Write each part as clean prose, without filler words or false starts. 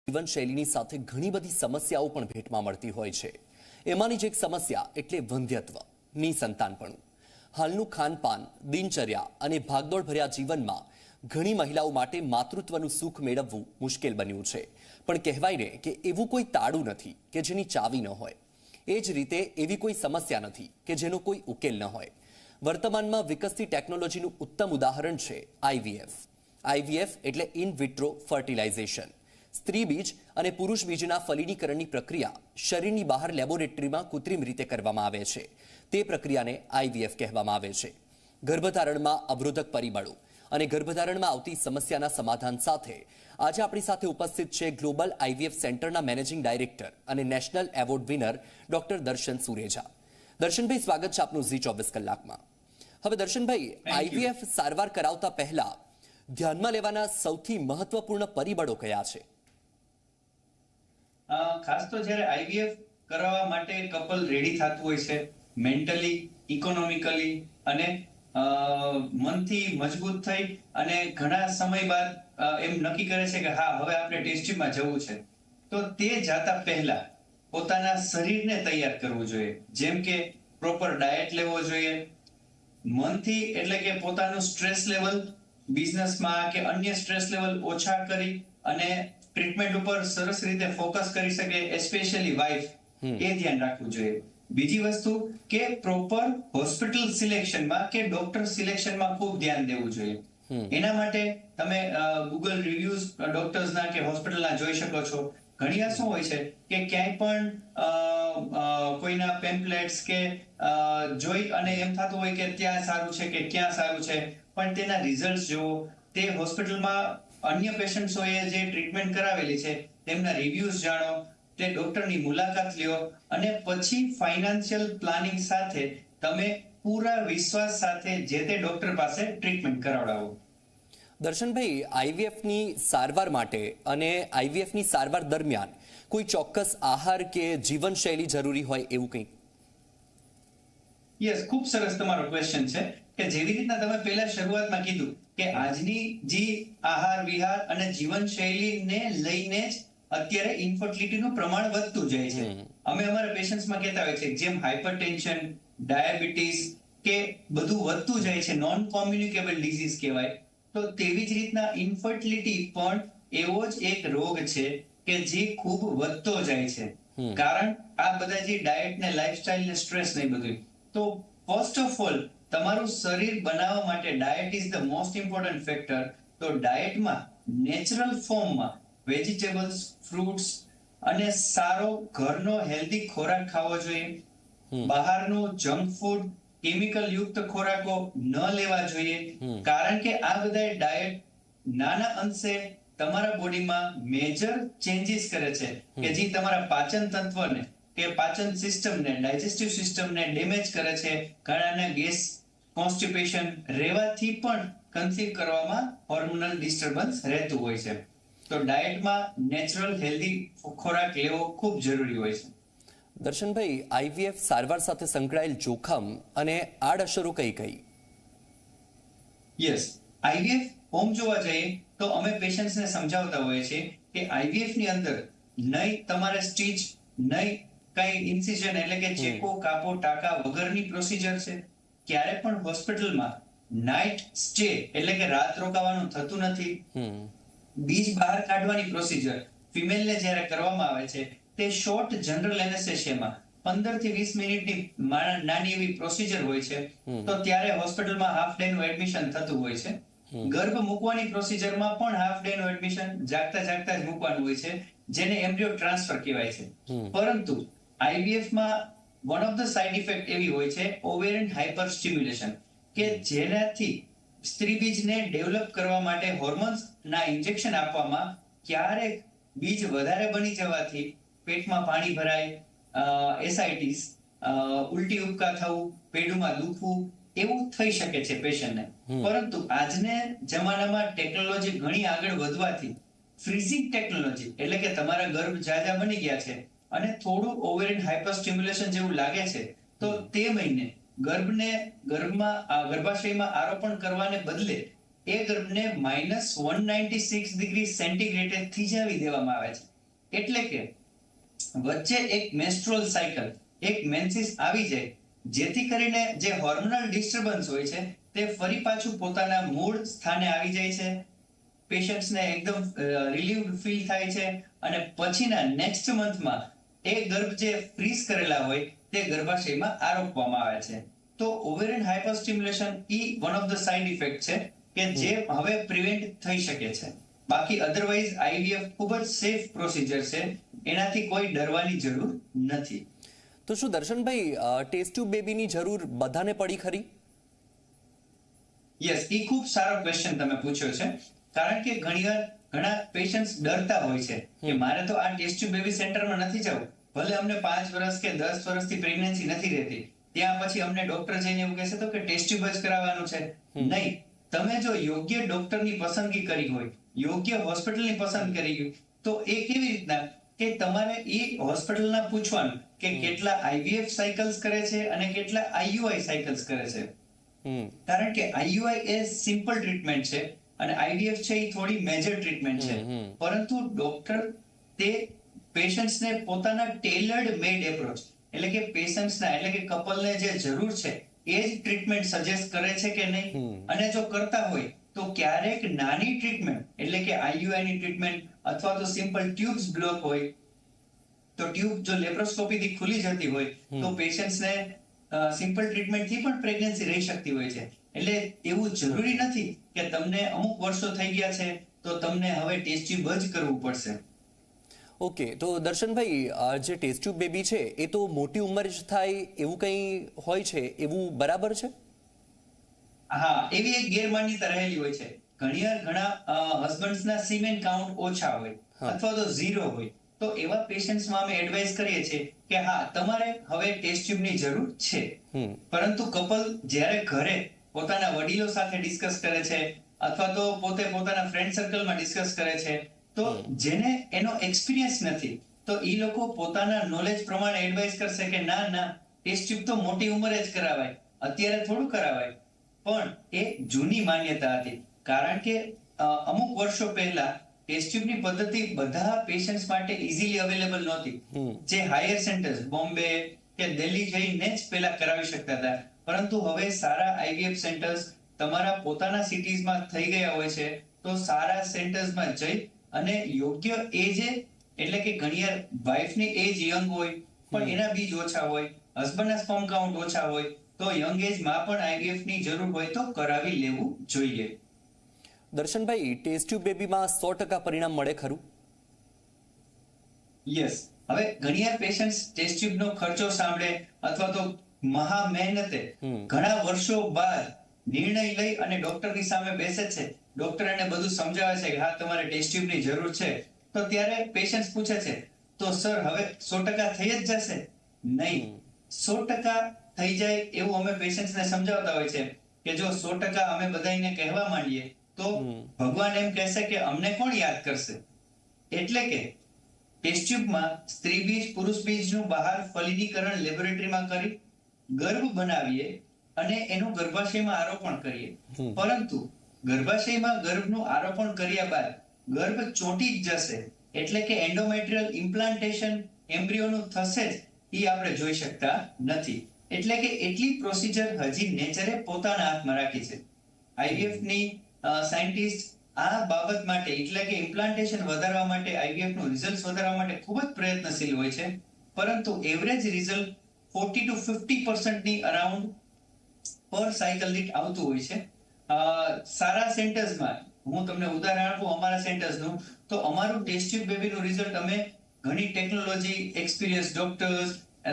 જીવનશૈલીની સાથે ઘણી બધી સમસ્યાઓ પણ ભેટમાં મળતી હોય છે। એમાંની જ એક સમસ્યા એટલે વંધ્યત્વ, નિસંતાનપણું। હાલનું ખાનપાન, દિનચર્યા અને ભાગદોડ ભર્યા જીવનમાં ઘણી મહિલાઓ માટે માતૃત્વનું સુખ મેળવવું મુશ્કેલ બન્યું છે। પણ કહેવાય ને કે એવું કોઈ તાળું નથી કે જેની ચાવી ન હોય। એ જ રીતે એવી કોઈ સમસ્યા નથી કે જેનો કોઈ ઉકેલ ન હોય। વર્તમાનમાં વિકસતી ટેકનોલોજીનું ઉત્તમ ઉદાહરણ છે આઈવીએફ। આઈવીએફ એટલે ઇન વિટ્રો ફર્ટિલાઇઝેશન। સ્ત્રી બીજ અને પુરુષ બીજના ફલિનીકરણની પ્રક્રિયા શરીરની બહાર લેબોરેટરીમાં કૃત્રિમ રીતે કરવામાં આવે છે। તે પ્રક્રિયાને આઈવીએફ કહેવામાં આવે છે। ગર્ભધારણમાં અવરોધક પરિબળો અને ગર્ભધારણમાં આવતી સમસ્યાના સમાધાન સાથે આજે આપણી સાથે ઉપસ્થિત છે ગ્લોબલ આઈવીએફ સેન્ટરના મેનેજિંગ ડાયરેક્ટર અને નેશનલ એવોર્ડ વિનર ડોક્ટર દર્શન સુરેજા। દર્શનભાઈ, સ્વાગત છે આપનું ઝી 24 કલાકમાં। હવે દર્શનભાઈ, આઈવીએફ સારવાર કરાવતા પહેલા ધ્યાનમાં લેવાના સૌથી મહત્વપૂર્ણ પરિબળો કયા છે? ખાસ તો જ્યારે આઈવીએફ કરાવવા માટે કપલ રેડી થતું હોય છે, મેન્ટલી, ઇકોનોમિકલી અને મનથી મજબૂત થઈ અને ઘણા સમય બાદ એમ નક્કી કરે છે કે હા, હવે આપણે ટેસ્ટ ટ્યુબમાં જવું છે, તો તે જાતા પહેલા પોતાના શરીરને તૈયાર કરવું જોઈએ। જેમ કે પ્રોપર ડાયટ લેવો જોઈએ, મનથી એટલે કે પોતાનું સ્ટ્રેસ લેવલ બિઝનેસમાં કે અન્ય સ્ટ્રેસ લેવલ ઓછા કરી અને ટ્રીટમેન્ટ ઉપર સરસ રીતે ફોકસ કરી શકે, એસ્પેશિયલી વાઇફ, એ ધ્યાન રાખવું જોઈએ। બીજી વસ્તુ કે પ્રોપર હોસ્પિટલ સિલેક્શનમાં કે ડોક્ટર સિલેક્શનમાં ખૂબ ધ્યાન દેવું જોઈએ। એના માટે તમે ગૂગલ રિવ્યુઝ ડોક્ટર્સના કે હોસ્પિટલના જોઈ શકો છો। ઘણી વાર શું હોય છે કે ક્યાંય પણ કોઈના પેમ્પલેટ્સ કે જોઈ અને એમ થતું હોય કે ત્યાં સારું છે કે ક્યાં સારું છે, પણ તેના રિઝલ્ટ જુઓ, તે હોસ્પિટલમાં અન્ય પેશન્ટ્સોએ જે ટ્રીટમેન્ટ કરાવેલી છે તેમના રિવ્યુઝ જાણો, તે ડોક્ટરની મુલાકાત લ્યો અને પછી ફાઇનાન્શિયલ પ્લાનિંગ સાથે તમે પૂરા વિશ્વાસ સાથે જે તે ડોક્ટર પાસે ટ્રીટમેન્ટ કરાવડાવો। દર્શનભાઈ, આઈવીએફની સારવાર માટે અને આઈવીએફની સારવાર દરમિયાન કોઈ ચોક્કસ આહાર કે જીવનશૈલી જરૂરી હોય એવું કંઈક? યસ, ખૂબ સરસ તમારો ક્વેશ્ચન છે કે જેવી રીતના તમે પહેલા શરૂઆતમાં કીધું કે આજની જે આહાર વિહાર અને જીવનશૈલીને લઈને જ અત્યારે ઇન્ફર્ટિલિટીનું પ્રમાણ વધતું જાય છે। અમે અમારા પેશન્ટ્સમાં કહેતા હોય છે જેમ હાઇપરટેન્શન, ડાયાબિટીસ કે બધું વધતું જાય છે, નોન કોમ્યુનિકેબલ ડિઝીઝ કહેવાય, તો તેવી જ રીતના ઇન્ફર્ટિલિટી પણ એવો જ એક રોગ છે કે જે ખૂબ વધતો જાય છે, કારણ આ બધા જે ડાયટ ને લાઇફસ્ટાઇલ ને સ્ટ્રેસ ને બધું। તો ફર્સ્ટ ઓફ ઓલ તમારું શરીર બનાવવા માટે diet is the most important factor. તો ડાયટમાં નેચરલ ફોર્મમાં વેજીટેબલ્સ, ફ્રૂટ્સ અને સારો ઘરનો હેલ્ધી ખોરાક ખાવો જોઈએ। બહારનું જંક ફૂડ, કેમિકલ યુક્ત ખોરાકો ન લેવા જોઈએ, કારણ કે આ બધા ડાયટ નાના અંશે તમારા બોડીમાં મેજર ચેન્જીસ કરે છે કે જે તમારા પાચન તંત્રને કે પાચન સિસ્ટમને, ડાયજેસ્ટિવ સિસ્ટમને ડેમેજ કરે છે। ઘણાને ગેસ, કોન્સ્ટિપેશન રહેવાથી પણ કન્સીવ કરવામાં હોર્મોનલ ડિસ્ટર્બન્સ રહેતું હોય છે। તો ડાયટમાં નેચરલ હેલ્ધી ખોરાક લેવો ખૂબ જરૂરી હોય છે। દર્શનભાઈ, આઈવીએફ સારવાર સાથે સંકળાયેલ જોખમ અને આડઅસરો કઈ કઈ? યસ, આઈવીએફ હોમ જોવા જઈએ તો અમે પેશન્ટ્સને સમજાવતા હોઈએ છીએ કે આઈવીએફ ની અંદર નહીં તમારે સ્ટીચ, નહીં કઈ ઇન્સિઝન એટલે કે ચેકો, કાપો, ટાંકા વગરની પ્રોસિજર છે। ક્યારે પણ હોસ્પિટલમાં નાઇટ સ્ટે એટલે કે રાત રોકાવાનું થતું નથી। બીજ બહાર કાઢવાની પ્રોસિજર ફિમેલને જ્યારે કરવામાં આવે છે તે શોર્ટ જનરલ એનેસ્થેસિયામાં 15 થી 20 મિનિટની નાની એવી પ્રોસિજર હોય છે, તો ત્યારે હોસ્પિટલમાં હાફ ડે નું એડમિશન થતું હોય છે। ગર્ભ મૂકવાની પ્રોસિજરમાં પણ હાફ ડે નું એડમિશન જાગતા જાગતા જ મૂકવાનું હોય છે, જેને એમ્બ્રિયો ટ્રાન્સફર કહેવાય છે। પરંતુ આઈવીએફ માં one of the side effect એવી હોય છે ઓવેરિયન હાઇપર સ્ટિમ્યુલેશન, કે જેનાથી સ્ત્રી બીજને ડેવલપ કરવા માટે હોર્મોન્સ ના ઇન્જેક્શન આપવામાં ક્યારેક બીજ વધારે બની જવાથી પેટમાં પાણી ભરાય, એસાઇટિસ, ઉલટી ઉપકા થવું, પેડુમાં દુખવું, એવું થઈ શકે છે પેશન્ટને। પરંતુ આજને જમાનામાં ટેકનોલોજી ઘણી આગળ વધવાથી ફ્રીઝિંગ ટેકનોલોજી એટલે કે તમારા ગર્ભ જાજા બની ગયા છે અને થોડું ઓવેરિયન હાઇપર સ્ટિમ્યુલેશન જેવું લાગે છે, તો તે મહિને ગર્ભાશયમાં આરોપણ કરવાને બદલે એ ગર્ભને -196 ડિગ્રી સેન્ટીગ્રેડે થીજાવી દેવામાં આવે છે। એટલે કે વચ્ચે એક મેન્સ્ટ્રુઅલ સાયકલ, એક મેન્સિસ આવી જાય, જેથી કરીને જે હોર્મોનલ ડિસ્ટર્બન્સ હોય છે તે ફરી પાછું પોતાના મૂળ સ્થાને આવી જાય છે. પેશન્ટ્સને એકદમ રિલીવ્ડ ફીલ થાય છે અને પછીના નેક્સ્ટ મંથમાં એ ગર્ભ જે ફ્રીઝ કરેલા હોય તે ગર્ભાશયમાં આરોપવામાં આવે છે. તો ovarian hyperstimulation one of the side effect છે કે જે હવે પ્રિવેન્ટ થઈ શકે છે. બાકી અધરવાઇઝ આઈવીએફ ખૂબ જ સેફ પ્રોસિજર છે, એનાથી કોઈ ડરવાની જરૂર નથી. તો શું દર્શનભાઈ ટેસ્ટ ટ્યુબ બેબીની જરૂર બધાને પડી ખરી? યસ, એ ખૂબ સારો ક્વેશ્ચન તમે પૂછ્યો છે. કારણ કે ઘણીવાર ઘણા પેશન્ટ્સ ડરતા હોય છે કે મારે તો આ ટેસ્ટ ટ્યુબ બેબી સેન્ટરમાં નથી જવું, ભલે અમને 5 વર્ષ કે 10 વર્ષથી પ્રેગ્નન્સી નથી રહેતી, ત્યાં પછી અમને ડોક્ટર જઈને એવું કહેશે તો કે ટેસ્ટ ટ્યુબ જ કરાવવાનું છે. નહીં, તમે જો યોગ્ય ડોક્ટરની પસંદગી કરી હોય, યોગ્ય હોસ્પિટલની પસંદ કરી હોય, તો એ કેવી રીતના કે તમારે એ હોસ્પિટલના પૂછવાનું કે કેટલા આઈવીએફ સાયકલ્સ કરે છે અને કેટલા આઈયુઆઈ સાયકલ્સ કરે છે. કારણ કે આઈયુઆઈ એ સિમ્પલ ટ્રીટમેન્ટ છે અને આઈવીએફ છે એ થોડી મેજર ટ્રીટમેન્ટ છે. પરંતુ ડોક્ટર તે પેશન્ટ્સને પોતાના ટેલર્ડ મેડ એપ્રોચ, એટલે કે પેશન્ટ્સના એટલે કે કપલને જે જરૂર છે એ જ ટ્રીટમેન્ટ સજેસ્ટ કરે છે કે નહીં. અને જો કરતા હોય તો ક્યારેક નાની ટ્રીટમેન્ટ એટલે કે આઈયુઆઈ ની ટ્રીટમેન્ટ અથવા તો સિમ્પલ ટ્યુબ્સ બ્લોક હોય તો ટ્યુબ જો લેપ્રોસ્કોપી થી ખુલી જતી હોય તો પેશન્ટ્સને સિમ્પલ ટ્રીટમેન્ટ થી પણ પ્રેગ્નન્સી રહી શકતી હોય છે. એટલે એવું જરૂરી નથી કે તમને અમુક વર્ષો થઈ ગયા છે તો તમને હવે ટેસ્ટ ટ્યુબ જ કરવું પડશે. ઓકે, તો દર્શનભાઈ જે ટેસ્ટ ટ્યુબ બેબી છે એ તો મોટી ઉંમરે જ થાય એવું કંઈ હોય છે, એવું બરાબર છે? હા, એવી એક ગેરમાન્યતા રહેલી હોય છે. ઘણા હસબન્ડ્સના સીમેન કાઉન્ટ ઓછા હોય અથવા તો ઝીરો હોય, તો એવા પેશન્ટ્સમાં અમે એડવાઇસ કરીએ છીએ કે હા, તમારે હવે ટેસ્ટ ટ્યુબની જરૂર છે. પરંતુ કપલ જ્યારે ઘરે પોતાના વડીલો સાથે ડિસ્કસ કરે છે અથવા તો પોતે પોતાના ફ્રેન્ડ સર્કલમાં ડિસ્કસ કરે છે, તો જેને એનો એક્સપિરિયન્સ નથી તો એ લોકો પોતાના નોલેજ પ્રમાણે એડવાઇસ કરશે કે ના, ટેસ્ટ ટ્યુબ તો મોટી ઉંમરે જ કરાવાય, અત્યારે થોડું કરાવાય. પણ એ જૂની માન્યતા હતી. કારણ કે અમુક વર્ષો પહેલા ટેસ્ટ ટ્યુબની પદ્ધતિ બધા પેશન્ટ્સ માટે ઇઝીલી અવેલેબલ નહોતી. જે હાયર સેન્ટર્સ બોમ્બે કે દિલ્હી જઈને જ પહેલા કરાવી શકતા હતા. પરંતુ હવે સારા આઈવીએફ સેન્ટર્સ તમારા પોતાના સિટીઝમાં થઈ ગયા હોય છે, તો સારા સેન્ટર્સમાં જઈ અને યોગ્ય એજે, એટલે કે ઘણીવાર વાઇફની એજ યંગ હોય પણ એના બીજ ઓછા હોય, હસબન્ડના સ્પર્મ કાઉન્ટ ઓછા હોય, તો યંગ એજમાં પણ આઈવીએફ ની જરૂર હોય તો કરાવી લેવું જોઈએ. દર્શનભાઈ, ટેસ્ટ ટ્યુબ બેબીમાં 100% પરિણામ મળે ખરું? યસ. હવે ઘણીવાર પેશન્ટ્સ ટેસ્ટ ટ્યુબનો ખર્ચો સાંભળે અથવા તો મહા મહેનતે ઘણા વર્ષો બાદ નિર્ણય લઈ અને ડોક્ટરની સામે બેસે છે, ડોક્ટર એને બધું સમજાવે છે કે હા, તમારે ટેસ્ટ ટ્યુબની જરૂર છે, તો ત્યારે પેશન્ટ્સ પૂછે છે તો સર હવે 100% થઈ જ જશે? નહીં, 100% થઈ જાય એવું અમે પેશન્ટ્સને સમજાવતા હોય છે કે જો 100% અમે બધાને કહેવા માંડીએ તો ભગવાન એમ કહેશે કે અમને કોણ યાદ કરશે. એટલે કે ટેસ્ટ ટ્યુબમાં સ્ત્રી બીજ પુરુષ બીજનું બહાર ફલિનીકરણ લેબોરેટરીમાં કરી ગર્ભ બનાવીએ અને એનું ગર્ભાશયમાં આરોપણ કરીએ. પરંતુ ગર્ભાશયમાં ગર્ભનું આરોપણ કર્યા બાદ ગર્ભ ચોંટી જ જશે, એટલે કે એન્ડોમેટ્રિયલ ઇમ્પ્લાન્ટેશન એમ્બ્રિયોનું થશે જ, એ આપણે જોઈ શકતા નથી. એટલે કે એટલી પ્રોસિજર હજી નેચરે પોતાના હાથમાં રાખી છે. આઈવીએફ ની સાયન્ટિસ્ટ આ બાબત માટે એટલે કે ઇમ્પ્લાન્ટેશન વધારવા માટે, આઈવીએફ નું રિઝલ્ટ વધારવા માટે ખૂબ જ પ્રયત્નશીલ હોય છે. પરંતુ એવરેજ રિઝલ્ટ 40 to 50% ની અરાઉન્ડ પર સાયકલ દીઠ આવતું હોય છે. સારા સેન્ટર્સમાં હું તમને ઉદાહરણ આપું અમારા સેન્ટર્સનું, તો અમારું ટેસ્ટ ટ્યુબ બેબીનું રિઝલ્ટ અમે ઘણી ટેકનોલોજી, એક્સપિરિયન્સ ડોક્ટર્સ,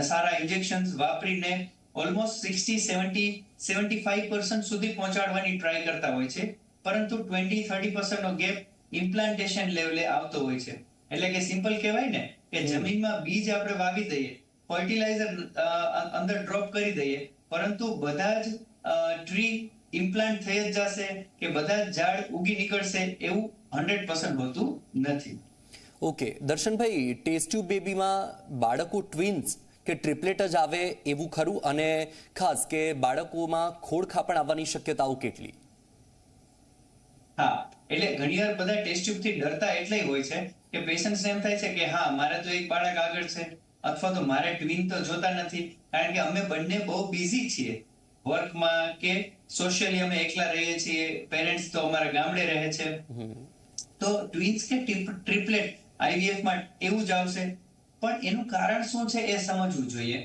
સારા ઇન્જેક્શન્સ વાપરીને ઓલમોસ્ટ 60-75% સુધી પહોંચાડવાની ટ્રાય કરતા હોય છે. પરંતુ 20-30% નો ગેપ ઇમ્પ્લાન્ટેશન લેવલે આવતો હોય છે. એટલે કે સિમ્પલ કહેવાય ને કે જમીનમાં બીજ આપણે વાવી દઈએ, ફર્ટિલાઇઝર અંદર ડ્રોપ કરી દઈએ, પરંતુ બધા જ ટ્રી ઇમ્પ્લાન્ટ થઈ જ જશે કે બધા જ ઝાડ ઉગી નીકળશે એવું 100% હોતું નથી. ઓકે દર્શનભાઈ, ટેસ્ટ ટ્યુબ બેબીમાં બાળકો ટ્વિન્સ કે ટ્રિપલેટ જ આવે એવું ખરું? અને ખાસ કે બાળકોમાં ખોડખાપણ આવવાની શક્યતાઓ કેટલી? હા, એટલે ઘણીવાર બધા ટેસ્ટ ટ્યુબ થી ડરતા એટલે હોય છે કે પેશન્ટ્સને એમ થાય છે કે હા મારે તો એક બાળક આગળ છે, અથવા તો મારે ટ્વિન તો જોતા નથી, કારણ કે અમે બંને બહુ બિઝી છીએ વર્કમાં કે સોશિયલી અમે એકલા રહીએ છીએ, પેરેન્ટ્સ તો અમારા ગામડે રહે છે. તો ટ્વિન્સ કે ટ્રિપલેટ આઈવીએફ માં એવું જ આવશે. પણ એનું કારણ શું છે એ સમજવું જોઈએ.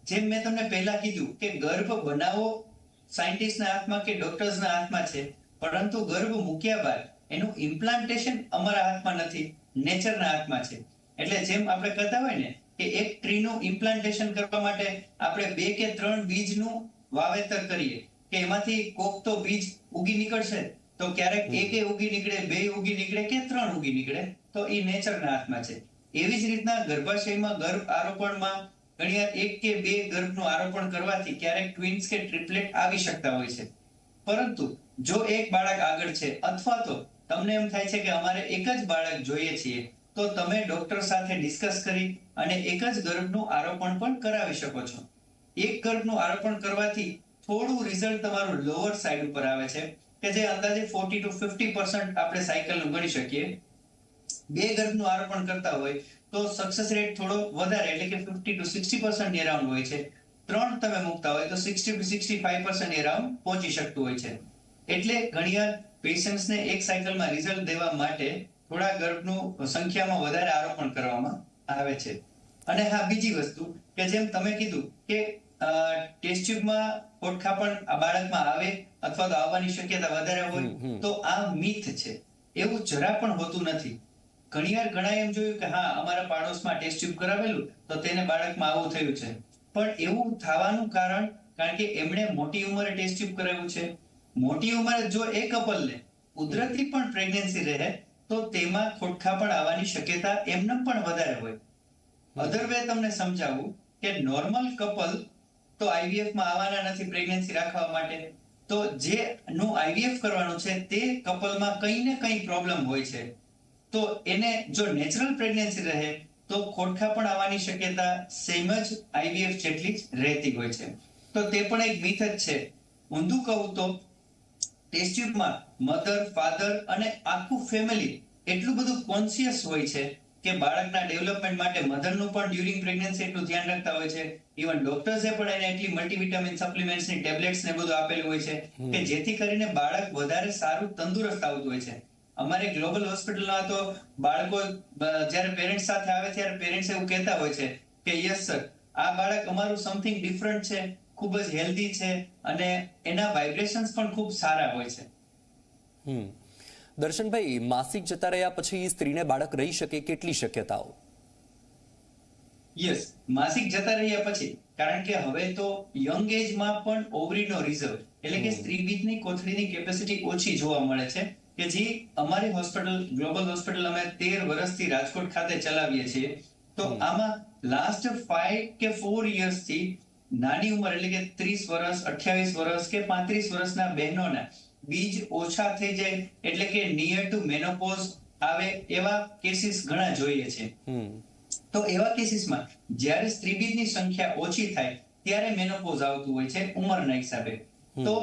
જેમ મેં તમને પહેલા કીધું કે ગર્ભ બનાવવો સાયન્ટિસ્ટના હાથમાં કે ડોક્ટર્સના હાથમાં છે, પરંતુ ગર્ભ મૂક્યા બાદ એનું ઇમ્પ્લાન્ટેશન અમારા હાથમાં નથી, નેચરના હાથમાં છે. એટલે જેમ આપણે કહેતા હોય ને કે એક ટ્રીનું ઇમ્પ્લાન્ટેશન કરવા માટે આપણે 2 કે 3 બીજનું વાવેતર કરીએ કે એમાંથી કોક તો બીજ ઉગી નીકળશે, તો ક્યારેક એકે ઉગી નીકળે, 2 ઉગી નીકળે કે 3 ઉગી નીકળે, તો એ નેચરના હાથમાં છે. એવી જ રીતના ગર્ભાશયમાં ગર્ભ આરોપણમાં ઘણીવાર 1 કે 2 ગર્ભનું આરોપણ કરવાથી ક્યારેક ટ્વિન્સ કે ટ્રિપલેટ આવી શકતા હોય છે. પરંતુ જો એક બાળક આગળ છે અથવા તો તમને એમ થાય છે કે અમારે એક જ બાળક જોઈએ છીએ, તો તમે ડોક્ટર સાથે ડિસ્કસ કરી અને એક જ ગર્ભનું આરોપણ પણ કરાવી શકો છો. એક ગર્ભનું આરોપણ કરવાથી થોડું રિઝલ્ટ તમારું લોઅર સાઈડ ઉપર આવે છે, કે જે અંદાજે 40 to 50% આપણે સાયકલનું ગણી શકીએ. 2 ગર્ભનું આરોપણ કરતા હોય તો સક્સેસ રેટ થોડો વધારે, એટલે કે 50 to 60% અરાઉન્ડ હોય છે. 3 તમે મૂકતા હોય તો 60 to 65% અરાઉન્ડ પહોંચી શકતું હોય છે. એટલે ઘણીવાર પેશન્ટ્સને એક સાયકલમાં રિઝલ્ટ દેવા માટે થોડા ગર્ભનું સંખ્યામાં વધારે આરોપણ કરવામાં આવે છે. અને હા, બીજી વસ્તુ કે જેમ તમે કીધું કે ટેસ્ટ ટ્યુબમાં ખોડખાપણ આ બાળકમાં આવે અથવા તો આવવાની શક્યતા વધારે હોય, તો આ મિથ છે. એવું જરા પણ હોતું નથી. ઘણીવાર ઘણા એમ જોયું કે હા અમારા પાડોશમાં ટેસ્ટ ટ્યુબ કરાવેલું તો તેને બાળકમાં આવું થયું છે. પણ એવું થવાનું કારણ કે એમણે મોટી ઉંમરે ટેસ્ટ ટ્યુબ કરાવ્યું છે. મોટી ઉંમરે જો એ કપલને કુદરતી પણ પ્રેગ્નન્સી રહે તો તેમાં ખોડખાપણ આવવાની શક્યતા એમને પણ વધારે હોય. અધર વે તમને સમજાવું કે નોર્મલ કપલ તો આઈવીએફ માં આવવાના નથી પ્રેગ્નન્સી રાખવા માટે, તો જે નું આઈવીએફ કરવાનું છે તે કપલમાં કંઈ ને કંઈ પ્રોબ્લેમ હોય છે. તો એને જો નેચરલ પ્રેગ્નન્સી રહે તો ખોડખાપણ આવવાની શક્યતા સેમ જ આઈવીએફ જેટલી જ રહેતી હોય છે. તો તે પણ એક મિથ જ છે. ઊંધું કહું તો ટેસ્ટ ટ્યુબમાં મધર, ફાધર અને આખું ફેમિલી એટલું બધું કોન્શિયસ હોય છે કે બાળકના ડેવલપમેન્ટ માટે મધરનું પણ ડ્યુરિંગ પ્રેગ્નન્સી એટલું ધ્યાન રાખતા હોય છે. ઇવન ડોક્ટર્સે પણ એને એટલી મલ્ટીવિટામિન સપ્લિમેન્ટ્સની ટેબ્લેટ્સ ને બધું આપેલું હોય છે કે જેથી કરીને બાળક વધારે સારું તંદુરસ્ત આવતું હોય છે. અમારે ગ્લોબલ હોસ્પિટલમાં તો બાળકો જ્યારે પેરેન્ટ્સ સાથે આવે ત્યારે પેરેન્ટ્સ એવું કહેતા હોય છે કે યસ સર, આ બાળક અમારું સમથિંગ ડિફરન્ટ છે, ખૂબ જ હેલ્ધી છે અને એના વાઇબ્રેશન્સ પણ ખૂબ સારા હોય છે. દર્શનભાઈ, માસિક જતા રહ્યા પછી સ્ત્રીને બાળક રહી શકે, કેટલી શક્યતાઓ? યસ, માસિક જતા રહ્યા પછી, કારણ કે હવે તો યંગ એજમાં પણ ઓવરીનો રિઝર્વ એટલે કે સ્ત્રીબીજની કોથળીની કેપેસિટી ઓછી જોવા મળે છે, કે જે અમારી હોસ્પિટલ ગ્લોબલ હોસ્પિટલ અમે 13 વર્ષથી રાજકોટ ખાતે ચલાવીએ છીએ. તો આમાં લાસ્ટ 5 કે 4 યર્સથી નાની ઉંમર એટલે કે 30 વર્ષ, 28 વર્ષ કે 35 વર્ષના બહેનોના બીજ ઓછા થઈ જાય, એટલે કે નિયર ટુ મેનોપોઝ આવે એવા કેસીસ ઘણા જોઈએ છે. તો એવા કેસીસમાં જ્યારે સ્ત્રીબીજની સંખ્યા ઓછી થાય ત્યારે મેનોપોઝ આવતું હોય છે ઉંમરના હિસાબે. તો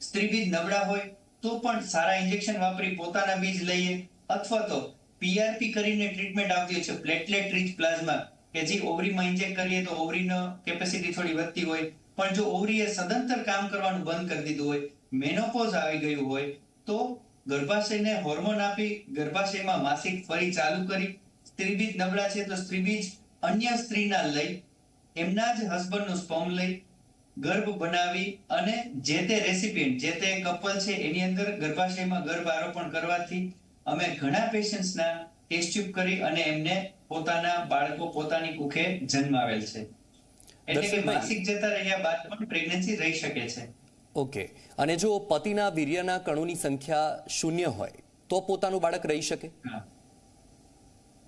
સ્ત્રીબીજ નબળા હોય તો પણ સારા ઇન્જેક્શન વાપરી પોતાના બીજ લઈએ, અથવા તો પીઆરપી કરીને ટ્રીટમેન્ટ આવતી હોય છે, પ્લેટલેટ રિચ પ્લાઝમા, કે જે ઓવરીમાં ઇન્જેક્ટ કરીએ તો ઓવરીનો કેપેસિટી થોડી વધતી હોય. પણ જો ઓવરીએ સદંતર કામ કરવાનું બંધ કરી દીધું હોય, મેનોપોઝ આવી ગયું હોય, તો ગર્ભાશયને હોર્મોન આપી ગર્ભાશયમાં માસિક ફરી ચાલુ કરી, સ્ત્રીબીજ નબળા છે તો સ્ત્રીબીજ અન્ય સ્ત્રીના લઈ, એમના જ હસબન્ડનું સ્પર્મ લઈ ગર્ભ બનાવી અને જે તે રેસિપિયન્ટ, જે તે કપલ છે એની અંદર ગર્ભાશયમાં ગર્ભ આરોપણ કરવાથી અમે ઘણા પેશન્ટ્સના ટેસ્ટ ટ્યુબ કરી અને એમને પોતાના બાળકો પોતાની કુખે જન્માવેલ છે. એટલે કે માસિક જતા રહ્યા બાદ પણ પ્રેગ્નન્સી રહી શકે છે. ઓકે. અને જો પતિના વીર્યના કણોની સંખ્યા 0 હોય તો પોતાનું બાળક રહી શકે?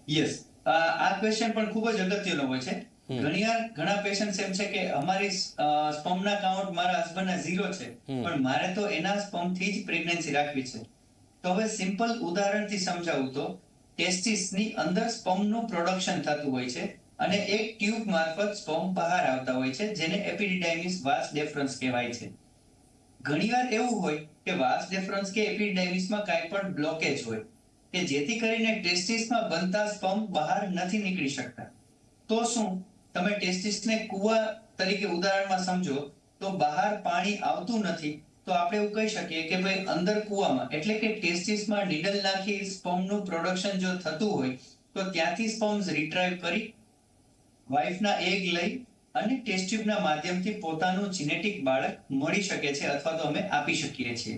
યસ, આ ક્વેશ્ચન પણ ખૂબ જ અગત્યનો હોય છે. ઘણા પેશન્ટ્સ એમ છે કે અમારી સ્પર્મના કાઉન્ટ મારા હસબન્ડના 0 છે, પણ મારે તો એના સ્પર્મથી જ પ્રેગ્નન્સી રાખવી છે. તો હવે સિમ્પલ ઉદાહરણથી સમજાવું તો ટેસ્ટિસની અંદર સ્પર્મનું પ્રોડક્શન થતું હોય છે અને એક ટ્યુબ મારફત સ્પર્મ બહાર આવતા હોય છે, જેને એપિડિડાયમિસ વાસ ડેફરન્સ કહેવાય છે. ઘણીવાર એવું હોય કે વાસ ડેફરન્સ કે એપિડાઇમિસમાં કાંઈ પણ બ્લોકેજ હોય કે જેથી કરીને ટેસ્ટિસમાં બનતા સ્પર્મ બહાર નથી નીકળી શકતા. તો શું તમે ટેસ્ટિસને કુવા તરીકે ઉદાહરણમાં સમજો તો બહાર પાણી આવતું નથી, તો આપણે એવું કહી શકીએ કે ભાઈ અંદર કુવામાં એટલે કે ટેસ્ટિસમાં નીડલ નાખી સ્પર્મનું પ્રોડક્શન જો થતું હોય તો ત્યાંથી સ્પર્મ્સ રિટ્રાઈવ કરી વાઇફના એગ લઈ અને ટેસ્ટ ટ્યુબના માધ્યમથી પોતાનું જીનેટિક બાળક મળી શકે છે અથવા તો અમે આપી શકીએ છીએ.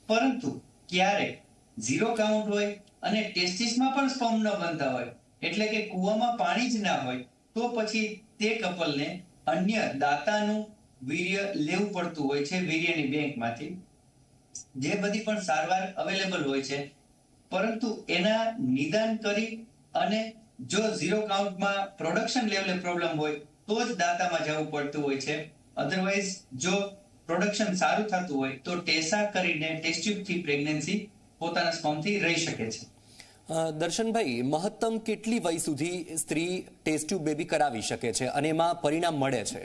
પરંતુ ક્યારેક ઝીરો કાઉન્ટ હોય અને ટેસ્ટિસમાં પણ સ્પર્મ ન બનતા હોય એટલે કે કુવામાં પાણી જ ના હોય તો પછી તે કપલને અન્ય દાતાનું વીર્ય લેવું પડતું હોય છે વીર્યની બેંકમાંથી. જે બધી પણ સારવાર અવેલેબલ હોય છે, પરંતુ એના નિદાન કરી અને જો ઝીરો કાઉન્ટમાં પ્રોડક્શન લેવલે પ્રોબ્લેમ હોય તો જ દાતામાં જવું પડતું હોય છે. અધરવાઇઝ જો પ્રોડક્શન સારું થતું હોય તો ટેસા કરીને ટેસ્ટ ટ્યુબથી પ્રેગ્નન્સી પોતાના સ્પર્મથી રહી શકે છે. દર્શનભાઈ, મહત્તમ કેટલી વય સુધી સ્ત્રી ટેસ્ટ ટ્યુબ બેબી કરાવી શકે છે અને એમાં પરિણામ મળે છે?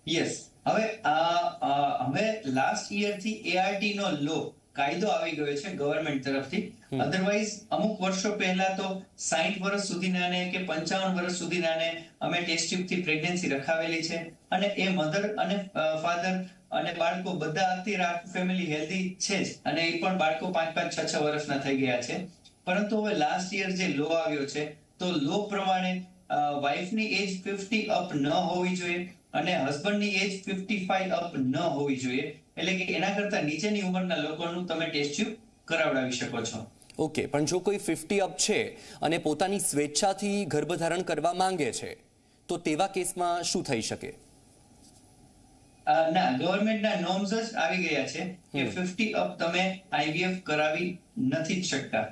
યસ, હવે લાસ્ટ યર થી ART નો લો કાયદો આવી ગયો છે ગવર્મેન્ટ તરફથી. અધરવાઇઝ અમુક વર્ષો પહેલા તો 60 વર્ષ સુધીનાને કે 55 વર્ષ સુધીનાને અમે ટેસ્ટ ટ્યુબથી પ્રેગ્નન્સી રખાવેલી છે અને એ મધર અને ફાધર અને બાળકો બધા અત્યારે આખું ફેમિલી હેલ્ધી છે જ અને એ પણ બાળકો 5-5, 6-6 વર્ષના થઈ ગયા છે. પરંતુ હવે લાસ્ટ યર જે લો આવ્યો છે તો લો પ્રમાણે વાઇફની એજ 50 અપ ન હોવી જોઈએ અને હસબન્ડની એજ 55 અપ ન હોવી જોઈએ. એટલે કે એના કરતા નીચેની ઉંમરના લોકોનું તમે ટેસ્ટ ટ્યુબ કરાવડાવી શકો છો. ઓકે, પણ જો કોઈ 50 અપ છે અને પોતાની સ્વેચ્છાથી ગર્ભધારણ કરવા માંગે છે તો તેવા કેસમાં શું થઈ શકે? ના, ગવર્મેન્ટના નોર્મ્સ જ આવી ગયા છે કે 50 અપ તમે IVF કરાવી નથી જ શકતા.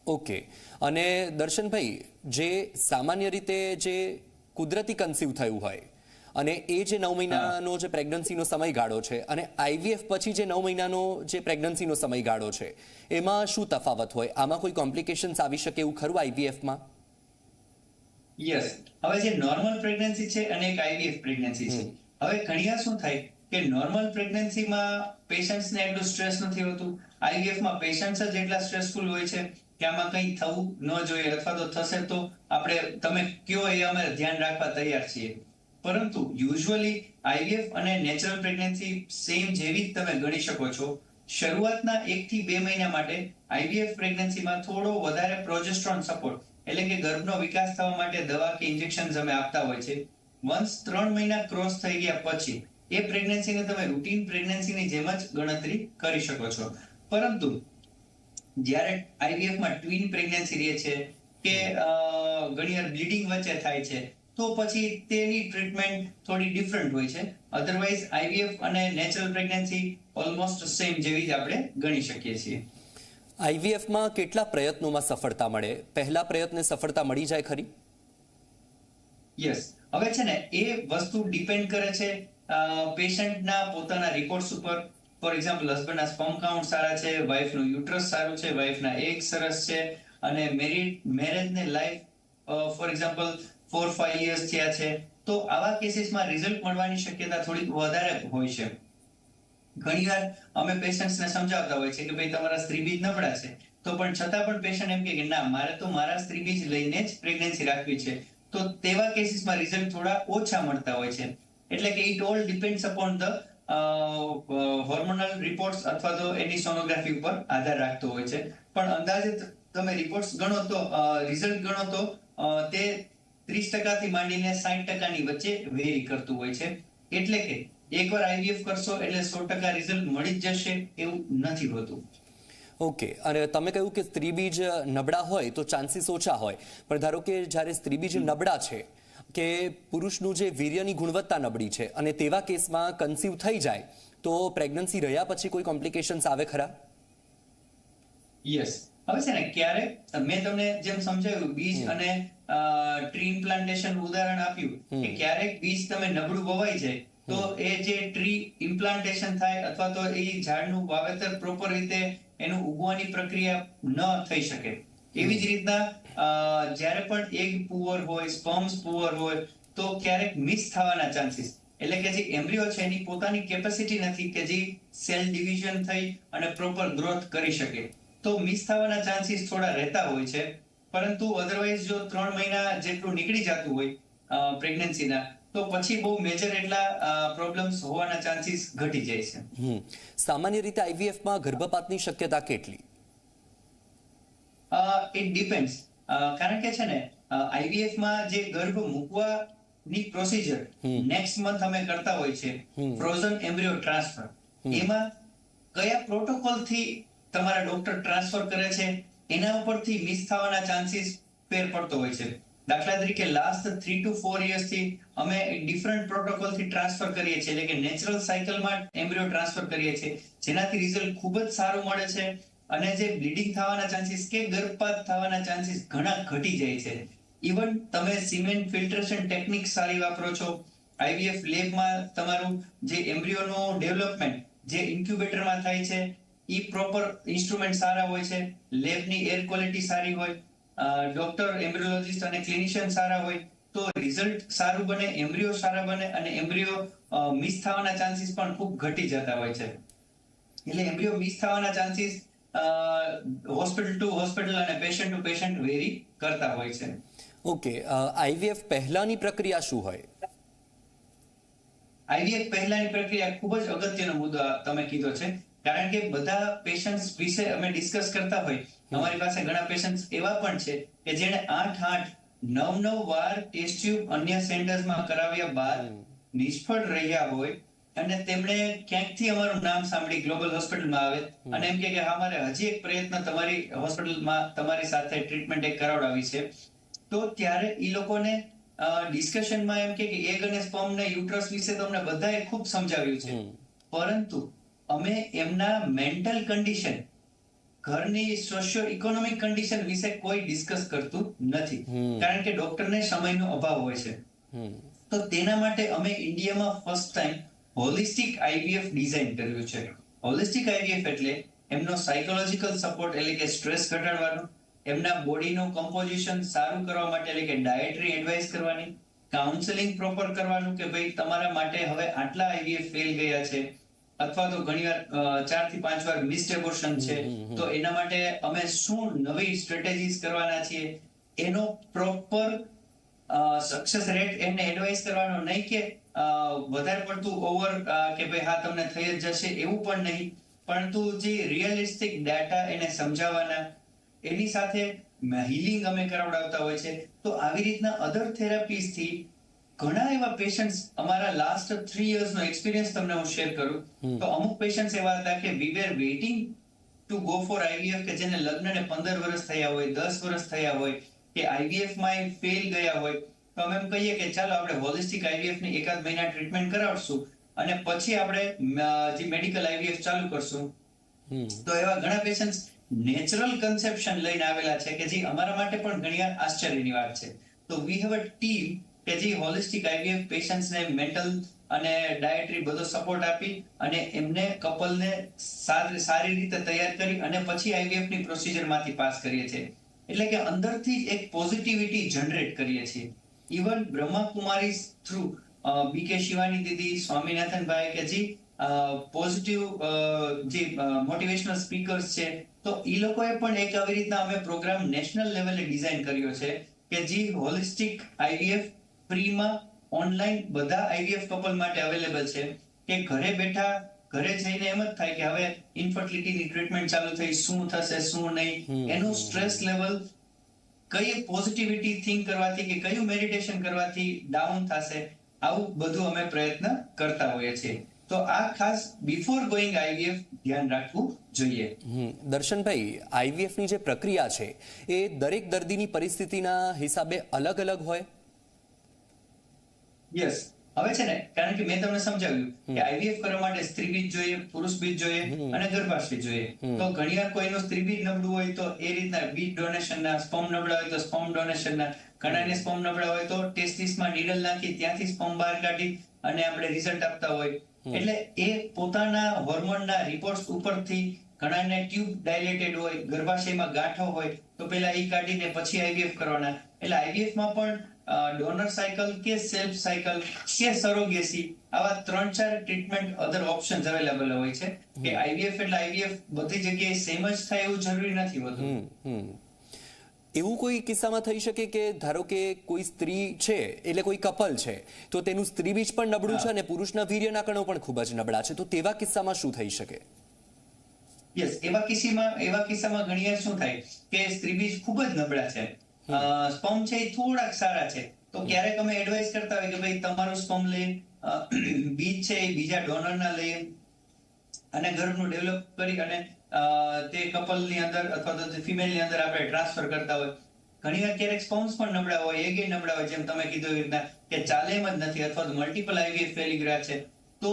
ઓકે, અને દર્શનભાઈ, જે સામાન્ય રીતે જે કુદરતી કન્સીવ થયું હોય અને એ જે 9 મહિનાનો જે પ્રેગ્નન્સીનો સમયગાળો છે અને IVF પછી જે 9 મહિનાનો જે પ્રેગ્નન્સીનો સમયગાળો છે એમાં શું તફાવત હોય? આમાં કોઈ કોમ્પ્લિકેશન્સ આવી શકે એવું ખરું IVFમાં? યસ, હવે જે નોર્મલ પ્રેગ્નન્સી છે અને એક IVF પ્રેગ્નન્સી છે. હવે ઘણીવાર શું થાય કે નોર્મલ પ્રેગ્નન્સીમાં પેશન્ટ્સને એટલું સ્ટ્રેસ નથી હોતું, IVFમાં પેશન્ટ્સ જ એટલા સ્ટ્રેસફુલ હોય છે કે આમાં કંઈ થવું ન જોઈએ અથવા તો થશે તો આપણે તમે કયો એ અમે ધ્યાન રાખવા તૈયાર છીએ. પરંતુ યુઝ્યુઅલી IVF અને નેચરલ પ્રેગ્નન્સી સેમ જેવી જ તમે ગણી શકો છો. શરૂઆતના 1 થી 2 મહિના માટે IVF પ્રેગ્નન્સીમાં થોડો વધારે પ્રોજેસ્ટ્રોન સપોર્ટ એટલે કે ગર્ભનો વિકાસ થવા માટે દવા કે ઇન્જેક્શન્સ અમે આપતા હોય છે. વન્સ 3 મહિના ક્રોસ થઈ ગયા પછી એ પ્રેગ્નન્સીને તમે રૂટીન પ્રેગ્નન્સીની જેમ જ ગણતરી કરી શકો છો. પરંતુ જ્યારે IVFમાં ટ્વિન પ્રેગ્નન્સી રહે છે કે ઘણીવાર બ્લીડિંગ વચ્ચે થાય છે તો પછી તેની ટ્રીટમેન્ટ થોડી ડિફરન્ટ હોય છે. અધરવાઇઝ IVF અને નેચરલ પ્રેગ્નન્સી ઓલમોસ્ટ સેમ જેવી જ આપણે ગણી શકીએ છીએ. IVFમાં કેટલા પ્રયત્નોમાં સફળતા મળે? પહેલા પ્રયત્ને સફળતા મળી જાય ખરી? યસ, હવે છે ને એ વસ્તુ ડિપેન્ડ કરે છે પેશન્ટના પોતાના રિપોર્ટ્સ ઉપર. ફોર એક્ઝામ્પલ, હસબન્ડના સ્પર્મ કાઉન્ટ સારા છે, વાઇફનું યુટ્રસ સારું છે, વાઇફના એગ સરસ છે અને મેરેજને લાઈફ ફોર એક્ઝામ્પલ 4-5 years થયા છે, તો આવા કેસીસમાં રિઝલ્ટ મળવાની શક્યતા થોડી વધારે હોય છે. ઘણીવાર અમે પેશન્ટ્સને સમજાવતા હોય છે કે ભાઈ તમારા સ્ત્રીબીજ નબળા છે, તો પણ છતાં પણ પેશન્ટ એમ કે ના, મારે તો મારા સ્ત્રીબીજ લઈને જ પ્રેગ્નન્સી રાખવી છે, તો તેવા કેસીસમાં રિઝલ્ટ થોડા ઓછા મળતા હોય છે. એટલે કે it all depends upon the hormonal reports અથવા તો એની સોનોગ્રાફી ઉપર આધાર રાખતો હોય છે. પણ અંદાજે તમે રિપોર્ટ્સ ગણો તો રિઝલ્ટ ગણો તો તે 30% થી માંડીને 60% વચ્ચે વેરી કરતું હોય છે. એટલે કે એકવાર IVF કરશો એટલે 100% રિઝલ્ટ મળી જ જશે એવું નથી હોતું. ઓકે, અને તમે કહ્યું કે સ્ત્રીબીજ નબળા હોય તો ચાન્સીસ ઓછા હોય, પણ ધારો કે જ્યારે સ્ત્રીબીજ નબળા છે કે પુરુષનું જે વીર્યની ગુણવત્તા નબળી છે અને તેવા કેસમાં કન્સીવ થઈ જાય તો પ્રેગ્નન્સી રહ્યા પછી કોઈ કોમ્પ્લિકેશન્સ આવે ખરા? યસ, હવે છે ને ક્યારેક મેં તમને જેમ સમજાવ્યું બીજ અને ટ્રી ઇમ્પ્લાન્ટેશન ઉદાહરણ આપ્યું કે ક્યારેક બીજ તમે નબળું વવાઈ જાય તો એ જે ટ્રી ઇમ્પ્લાન્ટેશન થાય અથવા તો એ ઝાડનું વાવેતર પ્રોપર રીતે એનું ઉગવાની પ્રક્રિયા ન થઈ શકે. એવી જ રીતના જ્યારે પણ એગ પુઅર હોય, સ્પર્મ્સ પુઅર હોય તો ક્યારેક મિસ થવાના ચાન્સીસ એટલે કે જે એમ્બ્રિયો છે એની પોતાની કેપેસિટી નથી કે જે સેલ ડિવિઝન થઈ અને પ્રોપર ગ્રોથ કરી શકે, તો મિસ થવાના ચાન્સીસ થોડા રહેતા હોય છે. પરંતુ અધરવાઇઝ જો 3 મહિના જેટલું નીકળી જતું હોય પ્રેગ્નન્સીના, તો પછી બહુ મેજર એટલા પ્રોબ્લેમ્સ હોવાના ચાન્સીસ ઘટી જાય છે. સામાન્ય રીતે આઈવીએફમાં ગર્ભપાતની શક્યતા કેટલી? It depends. કારણ કે છે ને આઈવીએફ માં જે ગર્ભ મૂકવાની પ્રોસિજર નેક્સ્ટ મંથ અમે કરતા હોય છે, ફ્રોઝન એમ્બ્રિયો ટ્રાન્સફર, એમાં કયા પ્રોટોકોલ થી તમારા ડોક્ટર ટ્રાન્સફર કરે છે એના ઉપરથી મિસ થવાના ચાન્સીસ ફેર પડતો હોય છે. દાખલા તરીકે લાસ્ટ 3 to 4 years થી અમે ડિફરન્ટ પ્રોટોકોલ થી ટ્રાન્સફર કરીએ છીએ, એટલે કે નેચરલ સાયકલમાં એમ્બ્રિયો ટ્રાન્સફર કરીએ છીએ, જેનાથી રિઝલ્ટ ખૂબ જ સારું મળે છે અને જે બ્લીડિંગ થવાના ચાન્સીસ કે ગર્ભપાત થવાના ચાન્સીસ ઘણા ઘટી જાય છે. ઇવન તમે સિમેન્ટ ફિલ્ટરેશન ટેકનિક સારી વાપરો છો, આઈવીએફ લેબમાં તમારું જે એમ્બ્રિયોનું ડેવલપમેન્ટ જે ઇન્ક્યુબેટરમાં થાય છે ઈ પ્રોપર ઇન્સ્ટ્રુમેન્ટ સારા હોય છે, લેબની એર ક્વોલિટી સારી હોય, ડોક્ટર એમ્બ્રિયોલોજિસ્ટ અને ક્લિનિશિયન સારા હોય, તો રિઝલ્ટ સારું બને, એમ્બ્રિયો સારા બને અને એમ્બ્રિયો મિસ થવાના ચાન્સીસ પણ ખૂબ ઘટી જતા હોય છે. એટલે એમ્બ્રિયો મિસ થવાના ચાન્સીસ હોસ્પિટલ ટુ હોસ્પિટલ અને પેશન્ટ ટુ પેશન્ટ વેરી કરતા હોય છે. ઓકે, આઈવીએફ પહેલાની પ્રક્રિયા શું હોય? આઈવીએફ પહેલાની પ્રક્રિયા ખૂબ જ અગત્યનો મુદ્દો તમે કીધો છે, કારણ કે બધા પેશન્ટ્સ વિશે અમે ડિસ્કસ કરતા હોય, અમારી પાસે ઘણા પેશન્ટ્સ એવા પણ છે કે જેણે 8-9 વાર ટેસ્ટ ટ્યુબ અન્ય સેન્ટર્સમાં કરાવ્યા બાદ નિષ્ફળ રહ્યા હોય અને તેમણે ક્યાંકથી અમારું નામ સાંભળી ગ્લોબલ હોસ્પિટલમાં આવે અને એમ કે હા મારે હજી એક પ્રયત્ન તમારી હોસ્પિટલમાં તમારી સાથે ટ્રીટમેન્ટ એક કરાવડાવી છે, તો ત્યારે એ લોકોને ડિસ્કશનમાં એમ કે એગ અને સ્પર્મ ને યુટ્રસ વિશે તો અમને બધાએ ખૂબ સમજાવ્યું છે, પરંતુ અમે એમના મેન્ટલ કન્ડિશન, ઘરની સોશિયો ઇકોનોમિક કન્ડિશન વિશે કોઈ ડિસ્કસ કરતું નથી, કારણ કે ડોક્ટરને સમયનો અભાવ હોય છે. તો તેના માટે અમે ઇન્ડિયામાં first time holistic IVF design કર્યું છે. હોલિસ્ટિક આઈવીએફ એટલે એમનો સાયકોલોજીકલ સપોર્ટ, એટલે કે સ્ટ્રેસ ઘટાડવાનો, એમના બોડીનું કમ્પોઝિશન સારું કરવા માટે એટલે કે ડાયટરી એડવાઇસ કરવાની, કાઉન્સેલિંગ પ્રોપર કરવાનું કે ભાઈ તમારા માટે હવે આટલા આઈવીએફ ફેલ ગયા છે, અથવા તો ઘણીવાર 4 થી 5 વાર મિસ્ડ એબોર્શન છે, તો એના માટે અમે શું નવી સ્ટ્રેટેજીસ કરવાના છીએ, એનો પ્રોપર સક્સેસ રેટ એમને એડવાઇસ કરવાનો, નહીં કે વધારે પડતું ઓવર કે ભાઈ હા તમને થઈ જ જશે એવું પણ નહીં, પરંતુ જે રિયલિસ્ટિક ડેટા એને સમજાવવાના, એની સાથે હીલિંગ અમે કરાવડાવતા હોય છે. તો આવી રીતના અધર થેરાપીઝ થી ઘણા એવા પેશન્ટ્સ, અમારા લાસ્ટ 3 years નો એક્સપિરિયન્સ તમને હું શેર કરું તો અમુક પેશન્ટ્સ એવા હતા કે we were waiting to go for IVF, કે જેને લગ્નને 15 વર્ષ થયા હોય, 10 વર્ષ થયા હોય, કે આઈવીએફ માં ફેલ ગયા હોય, તો અમે એમ કહીએ કે ચાલો આપણે હોલિસ્ટિક આઈવીએફ ની 1-8 મહિના ટ્રીટમેન્ટ કરાવશું અને પછી આપણે જે મેડિકલ આઈવીએફ ચાલુ કરશું. તો એવા ઘણા પેશન્ટ્સ નેચરલ કન્સેપ્શન લઈને આવેલા છે કે જે અમારા માટે પણ ઘણી આશ્ચર્યની વાત છે. તો વી હેવ અ ટીમ કે જે હોલિસ્ટિક આઈવીએફ પેશન્ટ્સને મેન્ટલ અને ડાયટરી બધો સપોર્ટ આપી અને એમને કપલને સારી રીતે તૈયાર કરી અને પછી આઈવીએફ ની પ્રોસિજર માંથી પાસ કરીએ છીએ. એટલે કે અંદરથી જ એક પોઝિટિવિટી જનરેટ કરીએ છીએ. ઇવન બ્રહ્માકુમારી થ્રુ બીકે શિવાની દીદી, સ્વામિનાથનભાઈ કે જે પોઝિટિવ જે મોટિવેશનલ સ્પીકર્સ છે, તો એ લોકોએ પણ એક આવી રીતના અમે પ્રોગ્રામ નેશનલ લેવલે ડિઝાઇન કર્યો છે કે જે હોલિસ્ટિક આઈવીએફ ફ્રીમાં ઓનલાઈન બધા આઈવીએફ કપલ માટે અવેલેબલ છે, કે ઘરે બેઠા ઘરે જઈને એમ જ થાય કે હવે ઇન્ફર્ટિલિટીની ટ્રીટમેન્ટ ચાલુ થઈ, શું થશે શું નહીં, એનું સ્ટ્રેસ લેવલ કઈ પોઝિટિવિટી થિંક કરવાથી કે કયું મેડિટેશન કરવાથી ડાઉન થશે, આવું બધું અમે પ્રયત્ન કરતા હોઈએ છીએ. તો આ ખાસ બિફોર ગોઈંગ આઈવીએફ ધ્યાન રાખવું જોઈએ. દર્શનભાઈ, આઈવીએફ ની જે પ્રક્રિયા છે એ દરેક દર્દીની પરિસ્થિતિના હિસાબે અલગ અલગ હોય? યસ, હવે છે ને, કારણ કે મેં તમને સમજાવ્યું કે આઈવીએફ કરવા માટે સ્ત્રી બીજ જોઈએ, પુરુષ બીજ જોઈએ અને ગર્ભાશય જોઈએ. તો ઘણીવાર કોઈનું સ્ત્રી બીજ નબળું હોય તો એ રીતના બીજ ડોનેશનના, સ્પર્મ નબળા હોય તો સ્પર્મ ડોનેશનના, ઘણાને સ્પર્મ નબળા હોય તો ટેસ્ટિસમાં નીડલ નાખી ત્યાંથી સ્પર્મ બહાર કાઢી અને આપણે રિઝલ્ટ આપતા હોય. એટલે એ પોતાના હોર્મોનના રિપોર્ટ્સ ઉપરથી, ઘણાને ટ્યુબ ડાયલેટેડ હોય, ગર્ભાશયમાં ગાંઠો હોય તો પહેલા એ કાઢીને પછી આઈવીએફ કરવાના. એટલે આઈવીએફ માં પણ ડોનર સાયકલ કે સેલ્ફ સાયકલ કે સરોગેસી, આવા 3-4 ટ્રીટમેન્ટ અધર ઓપ્શન્સ અવેલેબલ હોય છે. કે આઈવીએફ એટલે આઈવીએફ બધી જગ્યાએ સેમ જ થાય એવું જરૂરી નથી હોતું. એવું કોઈ કિસ્સામાં થઈ શકે કે ધારો કે કોઈ સ્ત્રી છે, એટલે કોઈ કપલ છે, તો તેનું સ્ત્રી બીજ પણ નબળું છે અને પુરુષના વીર્યના કણો પણ ખૂબ જ નબળા છે, તો તેવા કિસ્સામાં શું થઈ શકે? યસ, એવા કિસ્સામાં ઘણીવાર શું થાય કે સ્ત્રી બીજ ખૂબ જ નબળા છે, સ્પર્મ છે એ થોડાક સારા છે, તો ક્યારેક અમે એડવાઇસ કરતા હોય કે ભાઈ તમારું સ્પર્મ લઈ બીજ છે એ બીજા ડોનરના લઈ અને ગર્ભનું ડેવલપ કરી અને તે કપલની અંદર અથવા તો ફિમેલની અંદર આપણે ટ્રાન્સફર કરતા હોય. ઘણીવાર ક્યારેક સ્પર્મ્સ પણ નબળા હોય, એગે નબળા હોય, જેમ તમે કીધું એવી રીતના કે ચાલે એમ જ નથી અથવા તો મલ્ટિપલ આઈવીએફ ફેલી ગયા છે, તો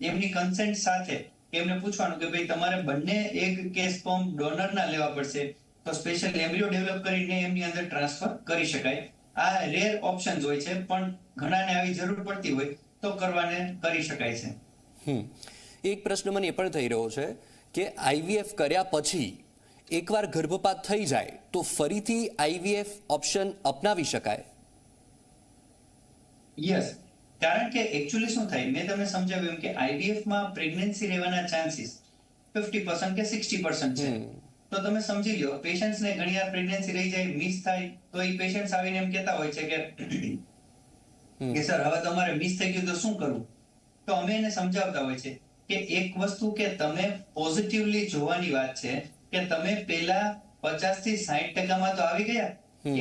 એમની કન્સેન્ટ સાથે એમને પૂછવાનું કે ભાઈ તમારે બંને એગ કે સ્પર્મ ડોનરના લેવા પડશે, તો સ્પેશિયલ એમ્બ્રિયો ડેવલપ કરીને એમની અંદર ટ્રાન્સફર કરી શકાય. આ રેર ઓપ્શન્સ હોય છે, પણ ઘણાને આવી જરૂર પડતી હોય તો કરી શકાય છે. એક પ્રશ્ન મને એ પણ થઈ રહ્યો છે કે આઈવીએફ કર્યા પછી એકવાર ગર્ભપાત થઈ જાય તો ફરીથી આઈવીએફ ઓપ્શન અપનાવી શકાય? યસ, કારણ કે એકચ્યુઅલી શું થાય, મેં તમને સમજાવ્યું એમ કે આઈવીએફ માં પ્રેગ્નન્સી રહેવાના ચાન્સીસ 50% કે 60% છે. તો તમે સમજી લો, પેશન્ટ્સ ને ઘણીવાર પ્રેગ્નન્સી રહી જાય, મિસ થાય, તો એ પેશન્ટ્સ આવીને એમ કહેતા હોય છે કે સર હવે તમારે મિસ થઈ ગયું તો શું કરવું? તો અમે એને સમજાવતા હોય છે કે એક વસ્તુ કે તમે પોઝિટિવલી જોવાની વાત છે કે તમે પેલા 50 થી 60% તો આવી ગયા,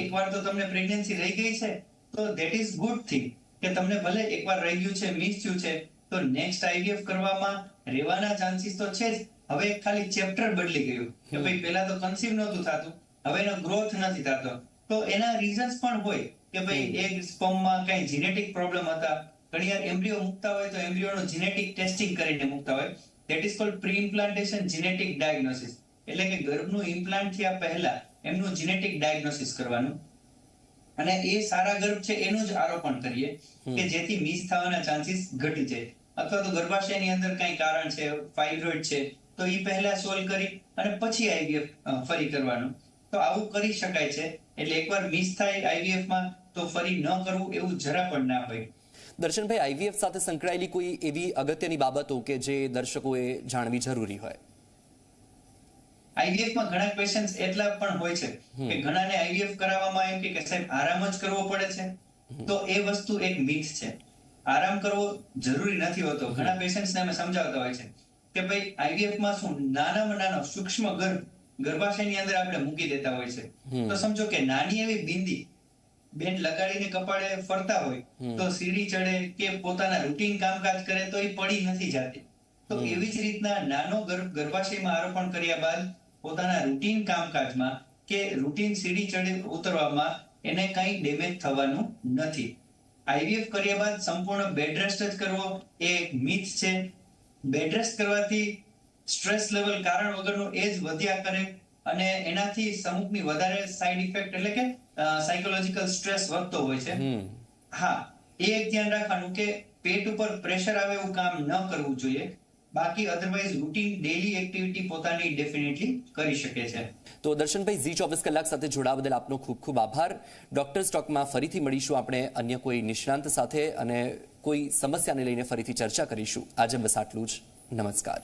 એકવાર તો તમને પ્રેગ્નન્સી રહી ગઈ છે, તો ધેટ ઇઝ ગુડ થિંગ કે તમને ભલે એકવાર રહી ગયું છે, મિસ થયું છે, તો નેક્સ્ટ આઈવીએફ કરવામાં રહેવાના ચાન્સીસ તો છે જ. હવે ખાલી ચેપ્ટર બદલી ગયું કે ભાઈ પેલા તો કન્સીવ નહોતું થતું, હવે એનો ગ્રોથ નથી થતો, તો એના રીઝન્સ પણ હોય કે ભાઈ એક સ્પર્મમાં કઈ જીનેટિક પ્રોબ્લેમ હતા. ઘણીવાર એમ્બ્રિયો મૂકતા હોય તો એમ્બ્રિયોનું જીનેટિક ટેસ્ટિંગ કરીને મૂકતા હોય, that is called pre implantation genetic diagnosis, એટલે કે ગર્ભનું ઇમ્પ્લાન્ટ થયા પહેલા એમનું જીનેટિક ડાયગ્નોસિસ કરવાનું અને એ સારા ગર્ભ છે એનું જ આરોપણ કરીએ કે જેથી મિસ થવાના ચાન્સીસ ઘટી જાય. અથવા તો ગર્ભાશયની અંદર કઈ કારણ છે, ફાઇબ્રોઇડ છે, તો એ પહેલા સોલ્વ કરી અને પછી આઈવીએફ ફરી કરવાનું. તો આવું કરી શકાય છે. એટલે એકવાર મિસ થાય આઈવીએફ માં તો ફરી ન કરવું એવું જરા પણ ના હોય. દર્શનભાઈ, આઈવીએફ સાથે સંકળાયેલી કોઈ એવી અગત્યની બાબતો કે જે દર્શકોએ જાણવી જરૂરી હોય? આઈવીએફ માં ઘણા ક્વેશ્ચન્સ એટલા પણ હોય છે કે ઘણાને આઈવીએફ કરાવવામાં એમ કે સાહેબ આરામ જ કરવો પડે છે, તો એ વસ્તુ એક મિથ છે. આરામ કરવો જરૂરી નથી હોતો. ઘણા પેશન્ટ્સને અમે સમજાવતા હોય છે કે ભાઈ આઈવીએફ માં શું નાનામાં નાનો સૂક્ષ્મ ગર્ભાશયની અંદર આપણે મૂકી દેતા હોય છે, તો સમજો કે નાની એવી બિંદી બેન લગાડીને કપાળે ફરતા હોય તો સીડી ચડે કે પોતાના રૂટીન કામકાજ કરે તો એ પડી નથી જતી. તો એવી જ રીતના નાનો ગર્ભાશયમાં આરોપણ કર્યા બાદ પોતાના રૂટીન કામકાજમાં કે રૂટીન સીડી ચડે ઉતરવામાં એને કઈ ડેમેજ થવાનું નથી. આઈવીએફ કર્યા બાદ સંપૂર્ણ બેડ રેસ્ટ જ કરવો એ મિથ છે. બેડ રેસ્ટ કરવાથી સ્ટ્રેસ લેવલ કારણ વગરનું એ જ વધ્યા કરે અને એનાથી અમુકની વધારે સાઇડ ઇફેક્ટ એટલે કે સાયકોલોજીકલ સ્ટ્રેસ વધતો હોય છે. હા, એ એક ધ્યાન રાખવાનું કે પેટ ઉપર પ્રેશર આવે એવું કામ ન કરવું જોઈએ. બાકી અધરવાઇઝ રૂટીન ડેલી એક્ટિવિટી પોતાની ડેફિનેટલી કરી શકે છે. તો દર્શનભાઈ, ઝી 24 કલાક સાથે જોડાવા બદલ આપનો ખૂબ ખૂબ આભાર. ડોક્ટર સ્ટોકમાં ફરીથી મળીશું આપણે અન્ય કોઈ નિષ્ણાંત સાથે અને કોઈ સમસ્યાને લઈને ફરીથી ચર્ચા કરીશું. આજે બસ આટલું જ. નમસ્કાર.